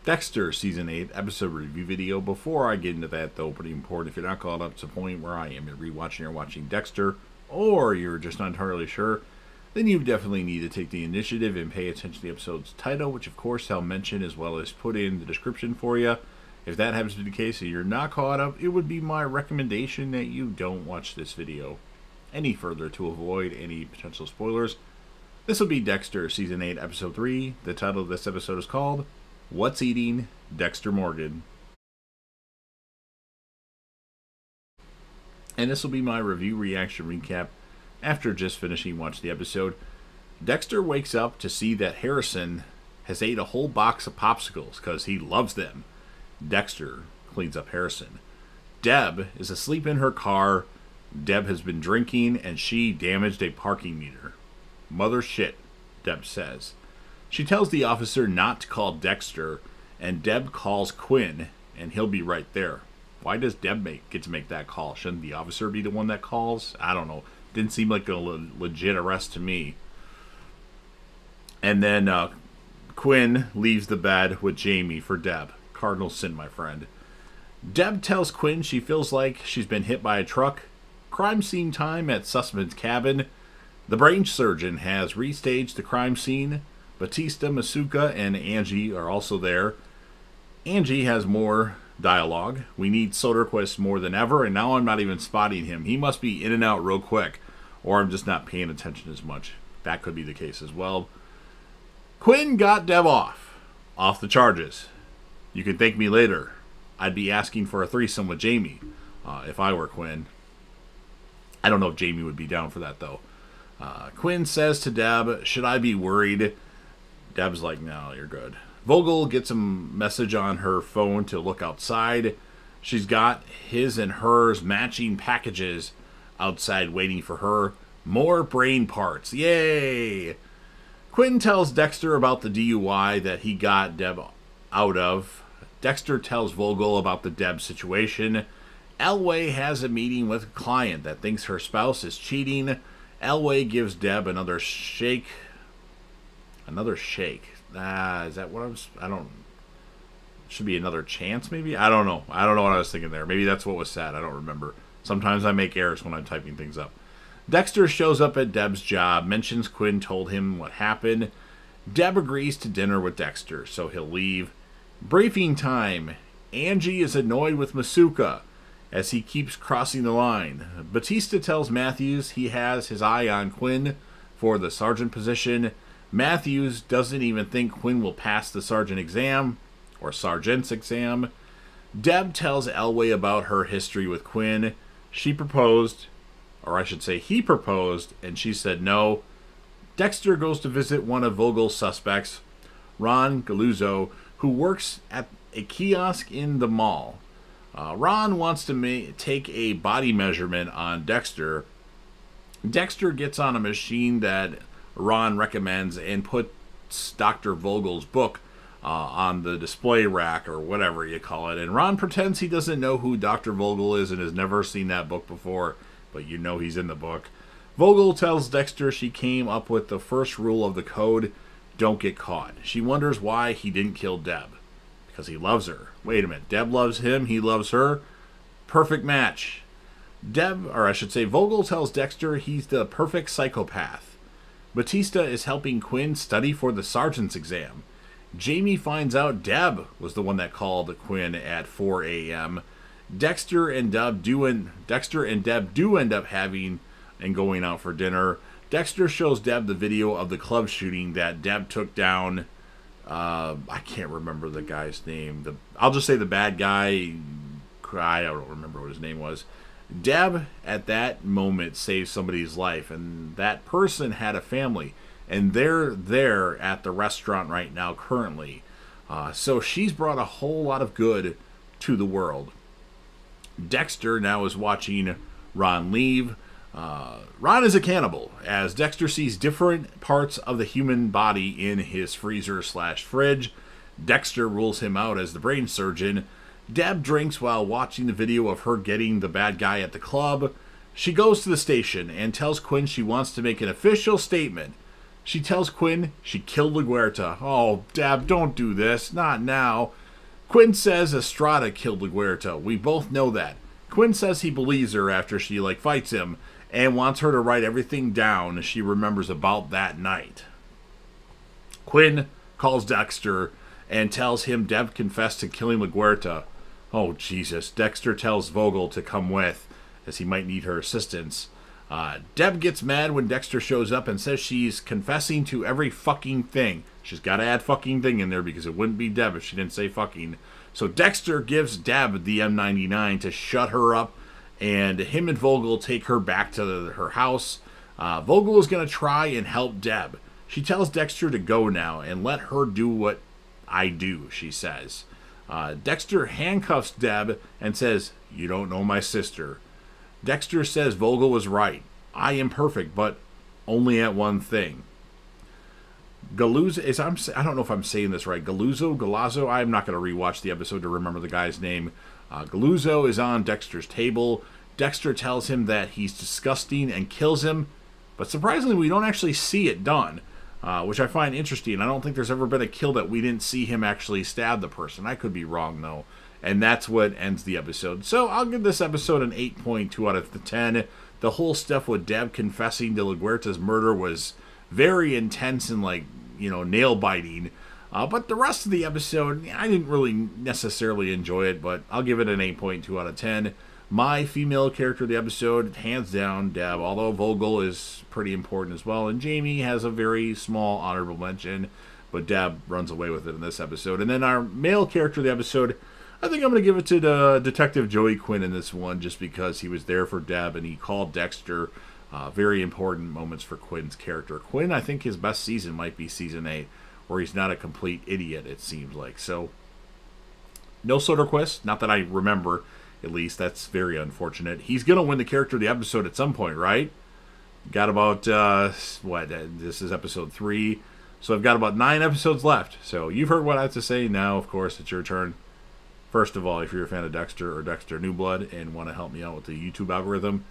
Dexter Season 8 episode review video. Before I get into that, though, pretty important, if you're not caught up to the point where I am, you're rewatching or watching Dexter, or you're just not entirely sure, then you definitely need to take the initiative and pay attention to the episode's title, which of course I'll mention as well as put in the description for you. If that happens to be the case and you're not caught up, it would be my recommendation that you don't watch this video any further to avoid any potential spoilers. This will be Dexter Season 8 Episode 3. The title of this episode is called What's Eating Dexter Morgan? And this will be my review reaction recap after just finishing watching the episode. Dexter wakes up to see that Harrison has ate a whole box of popsicles because he loves them. Dexter cleans up Harrison. Deb is asleep in her car. Deb has been drinking and she damaged a parking meter. Mother shit, Deb says. She tells the officer not to call Dexter, and Deb calls Quinn, and he'll be right there. Why does Deb get to make that call? Shouldn't the officer be the one that calls? I don't know. Didn't seem like a legit arrest to me. And then Quinn leaves the bed with Jamie for Deb. Cardinal sin, my friend. Deb tells Quinn she feels like she's been hit by a truck. Crime scene time at Sussman's cabin. The brain surgeon has restaged the crime scene. Batista, Masuka, and Angie are also there. Angie has more dialogue. We need Soderquist more than ever, and now I'm not even spotting him. He must be in and out real quick, or I'm just not paying attention as much. That could be the case as well. Quinn got Deb off the charges. You can thank me later. I'd be asking for a threesome with Jamie if I were Quinn. I don't know if Jamie would be down for that, though. Quinn says to Deb, should I be worried? Deb's like, no, you're good. Vogel gets a message on her phone to look outside. She's got his and hers matching packages outside waiting for her. More brain parts. Yay! Quinn tells Dexter about the DUI that he got Deb out of. Dexter tells Vogel about the Deb situation. Elway has a meeting with a client that thinks her spouse is cheating. Elway gives Deb another shake. Another shake. Is that what I don't... Should be another chance, maybe? I don't know. I don't know what I was thinking there. Maybe that's what was said. I don't remember. Sometimes I make errors when I'm typing things up. Dexter shows up at Deb's job, mentions Quinn told him what happened. Deb agrees to dinner with Dexter, so he'll leave. Briefing time. Angie is annoyed with Masuka as he keeps crossing the line. Batista tells Matthews he has his eye on Quinn for the sergeant position. Matthews doesn't even think Quinn will pass the sergeant exam, or sergeant's exam. Deb tells Elway about her history with Quinn. She proposed, or I should say he proposed, and she said no. Dexter goes to visit one of Vogel's suspects, Ron Galuzzo, who works at a kiosk in the mall. Ron wants to take a body measurement on Dexter. Dexter gets on a machine that Ron recommends and puts Dr. Vogel's book on the display rack or whatever you call it. And Ron pretends he doesn't know who Dr. Vogel is and has never seen that book before, but you know he's in the book. Vogel tells Dexter she came up with the first rule of the code, don't get caught. She wonders why he didn't kill Deb. Because he loves her. Wait a minute. Deb loves him. He loves her. Perfect match. Vogel tells Dexter he's the perfect psychopath. Batista is helping Quinn study for the sergeant's exam. Jamie finds out Deb was the one that called Quinn at 4 a.m. Dexter and Deb do end up having and going out for dinner. Dexter shows Deb the video of the club shooting that Deb took down. I can't remember the guy's name. I'll just say the bad guy. I don't remember what his name was. Deb, at that moment, saved somebody's life, and that person had a family, and they're there at the restaurant right now currently. So she's brought a whole lot of good to the world. Dexter now is watching Ron leave. Ron is a cannibal, as Dexter sees different parts of the human body in his freezer/fridge. Dexter rules him out as the brain surgeon. Deb drinks while watching the video of her getting the bad guy at the club. She goes to the station and tells Quinn she wants to make an official statement She tells Quinn she killed LaGuerta. Oh, Deb, don't do this. Not now. Quinn says Estrada killed LaGuerta. We both know that. Quinn says he believes her after she, fights him and wants her to write everything down she remembers about that night. Quinn calls Dexter and tells him Deb confessed to killing LaGuerta. Oh, Jesus. Dexter tells Vogel to come with, as he might need her assistance. Deb gets mad when Dexter shows up and says she's confessing to every fucking thing. She's got to add fucking thing in there because it wouldn't be Deb if she didn't say fucking. So Dexter gives Deb the M99 to shut her up, and him and Vogel take her back to her house. Vogel is going to try and help Deb. She tells Dexter to go now and let her do what I do, she says. Dexter handcuffs Deb and says, "You don't know my sister." Dexter says Vogel was right. I am perfect, but only at one thing. Galuzzo, I don't know if I'm saying this right. Galuzzo, I'm not going to rewatch the episode to remember the guy's name. Galuzzo is on Dexter's table. Dexter tells him that he's disgusting and kills him, but surprisingly, we don't actually see it done, which I find interesting. I don't think there's ever been a kill that we didn't see him actually stab the person. I could be wrong, though. And that's what ends the episode. So I'll give this episode an 8.2 out of 10. The whole stuff with Deb confessing to LaGuerta's murder was very intense and, nail-biting. But the rest of the episode, I didn't really necessarily enjoy it, but I'll give it an 8.2 out of 10. My female character of the episode, hands down, Deb, although Vogel is pretty important as well. And Jamie has a very small honorable mention, but Deb runs away with it in this episode. And then our male character of the episode, I think I'm going to give it to Detective Joey Quinn in this one, just because he was there for Deb and he called Dexter. Very important moments for Quinn's character. Quinn, I think his best season might be season 8, where he's not a complete idiot, it seems like. So, no Soderquist, not that I remember, at least. That's very unfortunate. He's going to win the character of the episode at some point, right? Got about, this is episode 3. So I've got about 9 episodes left. So you've heard what I have to say. Now, of course, it's your turn. First of all, if you're a fan of Dexter or Dexter New Blood and want to help me out with the YouTube algorithm,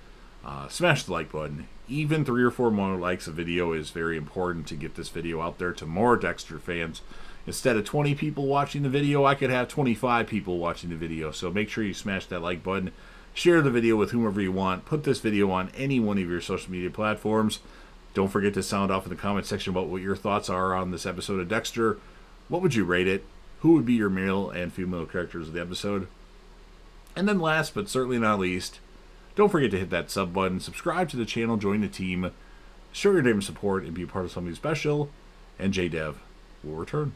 smash the like button. Even 3 or 4 more likes a video is very important to get this video out there to more Dexter fans. Instead of 20 people watching the video, I could have 25 people watching the video. So make sure you smash that like button. Share the video with whomever you want. Put this video on any one of your social media platforms. Don't forget to sound off in the comment section about what your thoughts are on this episode of Dexter. What would you rate it? Who would be your male and female characters of the episode? And then last, but certainly not least, don't forget to hit that sub button, subscribe to the channel, join the team, show your name of support, and be a part of something special. And JDev will return.